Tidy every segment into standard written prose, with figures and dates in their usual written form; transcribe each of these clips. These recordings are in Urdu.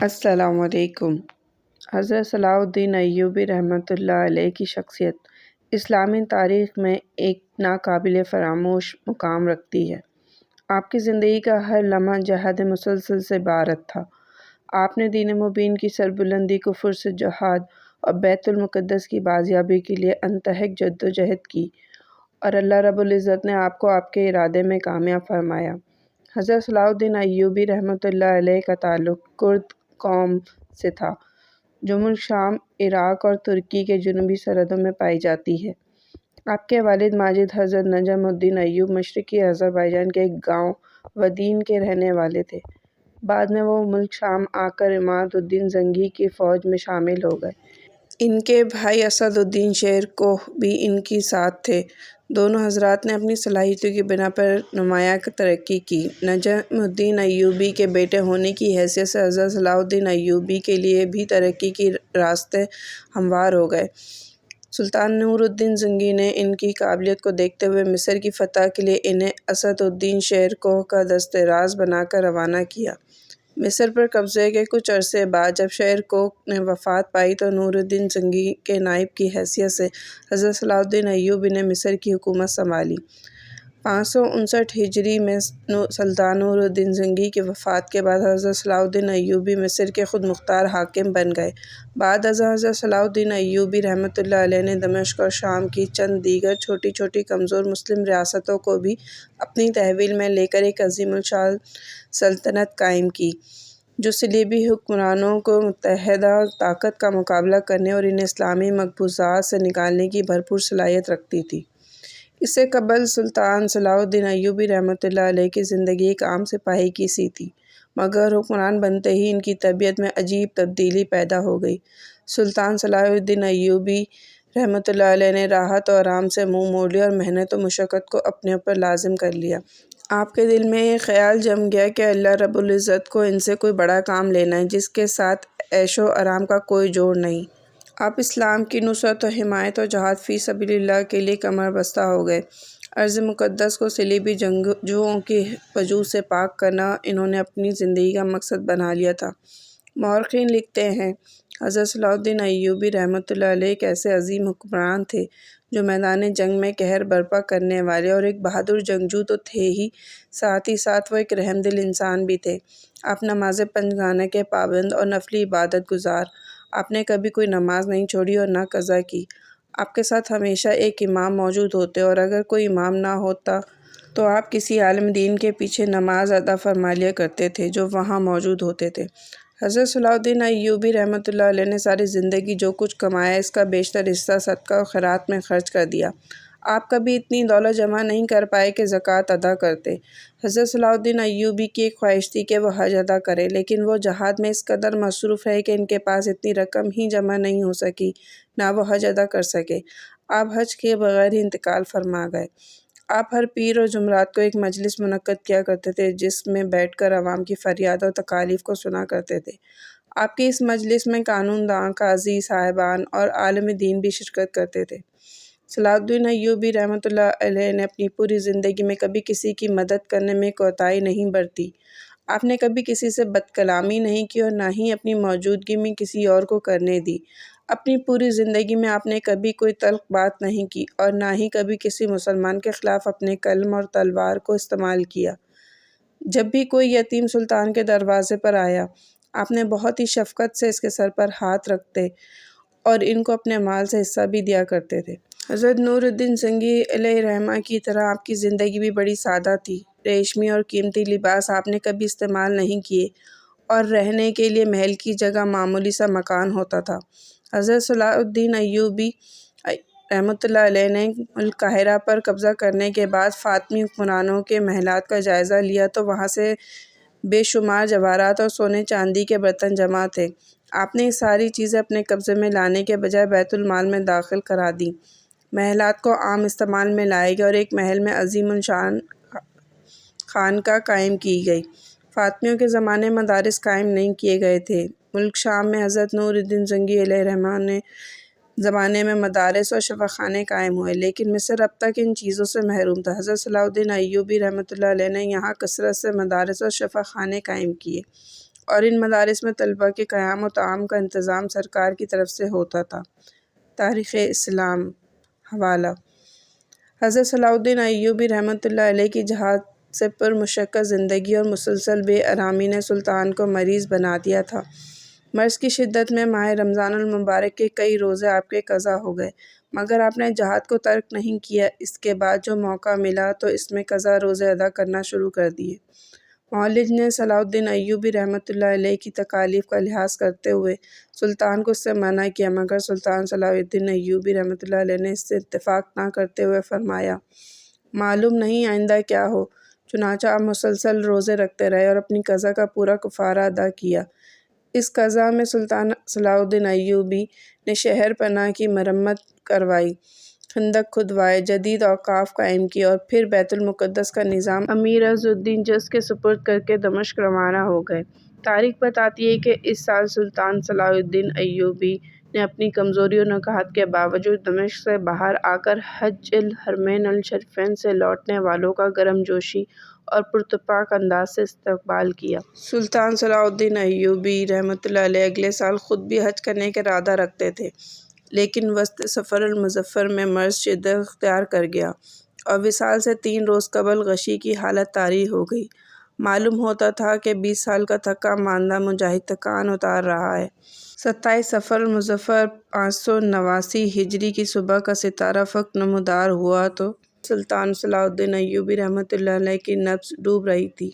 السلام علیکم۔ حضرت صلاح الدین ایوبی رحمۃ اللہ علیہ کی شخصیت اسلامی تاریخ میں ایک ناقابل فراموش مقام رکھتی ہے۔ آپ کی زندگی کا ہر لمحہ جہاد مسلسل سے عبارت تھا۔ آپ نے دین مبین کی سربلندی، کفر سے جہاد اور بیت المقدس کی بازیابی کے لیے انتہک جدوجہد کی، اور اللہ رب العزت نے آپ کو آپ کے ارادے میں کامیاب فرمایا۔ حضرت صلاح الدین ایوبی رحمۃ اللہ علیہ کا تعلق کرد قوم سے تھا، جو ملک شام، عراق اور ترکی کے جنوبی سرحدوں میں پائی جاتی ہے۔ آپ کے والد ماجد حضرت نجم الدین ایوب مشرقی آذربائیجان کے ایک گاؤں ودین کے رہنے والے تھے۔ بعد میں وہ ملک شام آ کر امارت الدین زنگی کی فوج میں شامل ہو گئے۔ ان کے بھائی اسد الدین شیر کوہ بھی ان کے ساتھ تھے۔ دونوں حضرات نے اپنی صلاحیتوں کی بنا پر نمایاں ترقی کی۔ نجم الدین ایوبی کے بیٹے ہونے کی حیثیت سے حضرت صلاح الدین ایوبی کے لیے بھی ترقی کے راستے ہموار ہو گئے۔ سلطان نور الدین زنگی نے ان کی قابلیت کو دیکھتے ہوئے مصر کی فتح کے لیے انہیں اسد الدین شیر کوہ کا دست راست بنا کر روانہ کیا۔ مصر پر قبضے کے کچھ عرصے بعد جب شیر کوہ نے وفات پائی تو نور الدین زنگی کے نائب کی حیثیت سے حضرت صلاح الدین ایوبی نے مصر کی حکومت سنبھالی۔ 559 ہجری میں سلطان نور الدین زنگی کی وفات کے بعد حضرت صلاح الدین ایوبی مصر کے خود مختار حاکم بن گئے۔ بعد ازاں حضرت صلاح الدین ایوبی رحمۃ اللہ علیہ نے دمشق اور شام کی چند دیگر چھوٹی چھوٹی کمزور مسلم ریاستوں کو بھی اپنی تحویل میں لے کر ایک عظیم الشان سلطنت قائم کی، جو صلیبی حکمرانوں کو متحدہ طاقت کا مقابلہ کرنے اور انہیں اسلامی مقبوضات سے نکالنے کی بھرپور صلاحیت رکھتی تھی۔ اس سے قبل سلطان صلاح الدین ایوبی رحمۃ اللہ علیہ کی زندگی ایک عام سپاہی کی سی تھی، مگر حکمران بنتے ہی ان کی طبیعت میں عجیب تبدیلی پیدا ہو گئی۔ سلطان صلاح الدین ایوبی رحمۃ اللہ علیہ نے راحت و آرام سے منہ موڑ لیا اور محنت و مشقت کو اپنے اوپر لازم کر لیا۔ آپ کے دل میں یہ خیال جم گیا کہ اللہ رب العزت کو ان سے کوئی بڑا کام لینا ہے، جس کے ساتھ عیش و آرام کا کوئی جوڑ نہیں۔ آپ اسلام کی نصرت و حمایت اور جہاد فی سبیل اللہ کے لیے کمر بستہ ہو گئے۔ ارض مقدس کو صلیبی جنگجوؤں کی ہجوم سے پاک کرنا انہوں نے اپنی زندگی کا مقصد بنا لیا تھا۔ مورخین لکھتے ہیں، حضرت صلاح الدین ایوبی رحمۃ اللہ علیہ ایک ایسے عظیم حکمران تھے جو میدان جنگ میں قہر برپا کرنے والے اور ایک بہادر جنگجو تو تھے ہی ساتھ وہ ایک رحم دل انسان بھی تھے۔ آپ نماز پنجگانہ کے پابند اور نفلی عبادت گزار۔ آپ نے کبھی کوئی نماز نہیں چھوڑی اور نہ قضا کی۔ آپ کے ساتھ ہمیشہ ایک امام موجود ہوتے، اور اگر کوئی امام نہ ہوتا تو آپ کسی عالم دین کے پیچھے نماز ادا فرما لیا کرتے تھے جو وہاں موجود ہوتے تھے۔ حضرت صلاح الدین ایوبی رحمۃ اللہ علیہ نے ساری زندگی جو کچھ کمایا اس کا بیشتر حصہ صدقہ و خیرات میں خرچ کر دیا۔ آپ کبھی اتنی دولت جمع نہیں کر پائے کہ زکوٰۃ ادا کرتے۔ حضرت صلاح الدین ایوبی کی ایک خواہش تھی کہ وہ حج ادا کریں، لیکن وہ جہاد میں اس قدر مصروف رہے کہ ان کے پاس اتنی رقم ہی جمع نہیں ہو سکی، نہ وہ حج ادا کر سکے۔ آپ حج کیے بغیر ہی انتقال فرما گئے۔ آپ ہر پیر اور جمعرات کو ایک مجلس منعقد کیا کرتے تھے، جس میں بیٹھ کر عوام کی فریاد اور تکالیف کو سنا کرتے تھے۔ آپ کی اس مجلس میں قانون داں، قاضی صاحبان اور عالم دین بھی شرکت کرتے تھے۔ صلاح الدین ایوبی رحمۃ اللہ علیہ نے اپنی پوری زندگی میں کبھی کسی کی مدد کرنے میں کوتاہی نہیں برتی۔ آپ نے کبھی کسی سے بد کلامی نہیں کی اور نہ ہی اپنی موجودگی میں کسی اور کو کرنے دی۔ اپنی پوری زندگی میں آپ نے کبھی کوئی تلخ بات نہیں کی اور نہ ہی کبھی کسی مسلمان کے خلاف اپنے قلم اور تلوار کو استعمال کیا۔ جب بھی کوئی یتیم سلطان کے دروازے پر آیا، آپ نے بہت ہی شفقت سے اس کے سر پر ہاتھ رکھتے اور ان کو اپنے مال سے حصہ بھی دیا کرتے تھے۔ حضرت نور الدین زنگی علیہ رحمہ کی طرح آپ کی زندگی بھی بڑی سادہ تھی۔ ریشمی اور قیمتی لباس آپ نے کبھی استعمال نہیں کیے اور رہنے کے لیے محل کی جگہ معمولی سا مکان ہوتا تھا۔ حضرت صلاح الدین ایوبی رحمۃ اللہ علیہ نے ملک قاہرہ پر قبضہ کرنے کے بعد فاطمی حکمرانوں کے محلات کا جائزہ لیا تو وہاں سے بے شمار جواہرات اور سونے چاندی کے برتن جمع تھے۔ آپ نے یہ ساری چیزیں اپنے قبضے میں لانے کے بجائے بیت المال میں داخل کرا دیں۔ محلات کو عام استعمال میں لائے گئے اور ایک محل میں عظیم الشان خانقاہ قائم کی گئی۔ فاطمیوں کے زمانے میں مدارس قائم نہیں کیے گئے تھے۔ ملک شام میں حضرت نور الدین زنگی علیہ رحمہ نے زمانے میں مدارس اور شفا خانے قائم ہوئے، لیکن مصر اب تک ان چیزوں سے محروم تھا۔ حضرت صلاح الدین ایوبی رحمۃ اللہ علیہ نے یہاں کثرت سے مدارس اور شفا خانے قائم کیے اور ان مدارس میں طلبہ کے قیام و طعام کا انتظام سرکار کی طرف سے ہوتا تھا۔ تاریخ اسلام حوالہ حضرت صلاح الدین ایوبی رحمۃ اللہ علیہ کی جہاد سے پرمشقت زندگی اور مسلسل بے آرامی نے سلطان کو مریض بنا دیا تھا۔ مرض کی شدت میں ماہ رمضان المبارک کے کئی روزے آپ کے قضا ہو گئے، مگر آپ نے جہاد کو ترک نہیں کیا۔ اس کے بعد جو موقع ملا تو اس میں قضا روزے ادا کرنا شروع کر دیے۔ مؤلف نے صلاح الدین ایوبی رحمۃ اللہ علیہ کی تکالیف کا لحاظ کرتے ہوئے سلطان کو اس سے منع کیا، مگر سلطان صلاح الدین ایوبی رحمۃ اللہ علیہ نے اس سے اتفاق نہ کرتے ہوئے فرمایا، معلوم نہیں آئندہ کیا ہو۔ چنانچہ آپ مسلسل روزے رکھتے رہے اور اپنی قضا کا پورا کفارہ ادا کیا۔ اس قضا میں سلطان صلاح الدین ایوبی نے شہر پناہ کی مرمت کروائی، خندق کھدوائے، جدید اوقاف قائم کیے اور پھر بیت المقدس کا نظام امیر عز الدین جس کے سپرد کر کے دمشق روانہ ہو گئے۔ تاریخ بتاتی ہے کہ اس سال سلطان صلاح الدین ایوبی نے اپنی کمزوری و نکہت کے باوجود دمشق سے باہر آ کر حج الحرمین الشریفین سے لوٹنے والوں کا گرم جوشی اور پرتپاک انداز سے استقبال کیا۔ سلطان صلاح الدین ایوبی رحمۃ اللہ علیہ اگلے سال خود بھی حج کرنے کا ارادہ رکھتے تھے، لیکن وسط سفر المظفر میں مرض شدت اختیار کر گیا اور وصال سے 3 روز قبل غشی کی حالت طاری ہو گئی۔ معلوم ہوتا تھا کہ 20 سال کا تھکا ماندہ مجاہد تکان اتار رہا ہے۔ 27 صفر المظفر 589 ہجری کی صبح کا ستارہ فلک نمودار ہوا تو سلطان صلاح الدین ایوبی رحمۃ اللہ علیہ کی نبض ڈوب رہی تھی۔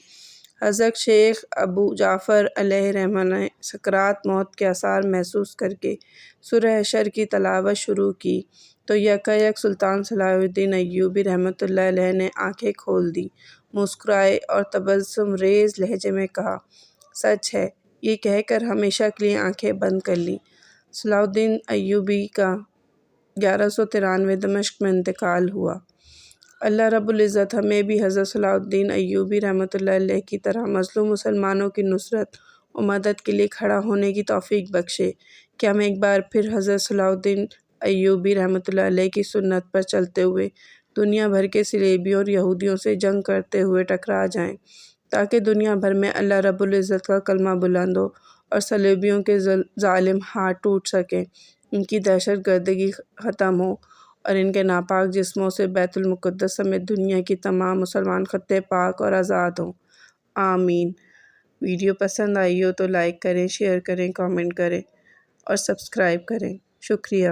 حضرت شیخ ابو جعفر علیہ رحمہ نے سکرات موت کے آثار محسوس کر کے سورہ حشر کی تلاوت شروع کی تو یکایک سلطان صلاح الدین ایوبی رحمۃ اللہ علیہ نے آنکھیں کھول دیں، مسکرائے اور تبسم ریز لہجے میں کہا، سچ ہے، یہ کہہ کر ہمیشہ کے لیے آنکھیں بند کر لیں۔ صلاح الدین ایوبی کا 1193 دمشق میں انتقال ہوا۔ اللہ رب العزت ہمیں بھی حضرت صلاح الدین ایوبی رحمۃ اللہ علیہ کی طرح مظلوم مسلمانوں کی نصرت و مدد کے لیے کھڑا ہونے کی توفیق بخشے کہ ہم ایک بار پھر حضرت صلاح الدین ایوبی رحمۃ اللہ علیہ کی سنت پر چلتے ہوئے دنیا بھر کے صلیبیوں اور یہودیوں سے جنگ کرتے ہوئے ٹکرا جائیں، تاکہ دنیا بھر میں اللہ رب العزت کا کلمہ بلند ہو اور صلیبیوں کے ظالم ہاتھ ٹوٹ سکیں، ان کی دہشت گردی ختم ہو اور ان کے ناپاک جسموں سے بیت المقدس سمیت دنیا کی تمام مسلمان خطے پاک اور آزاد ہوں۔ آمین۔ ویڈیو پسند آئی ہو تو لائک کریں، شیئر کریں، کامنٹ کریں اور سبسکرائب کریں۔ شکریہ۔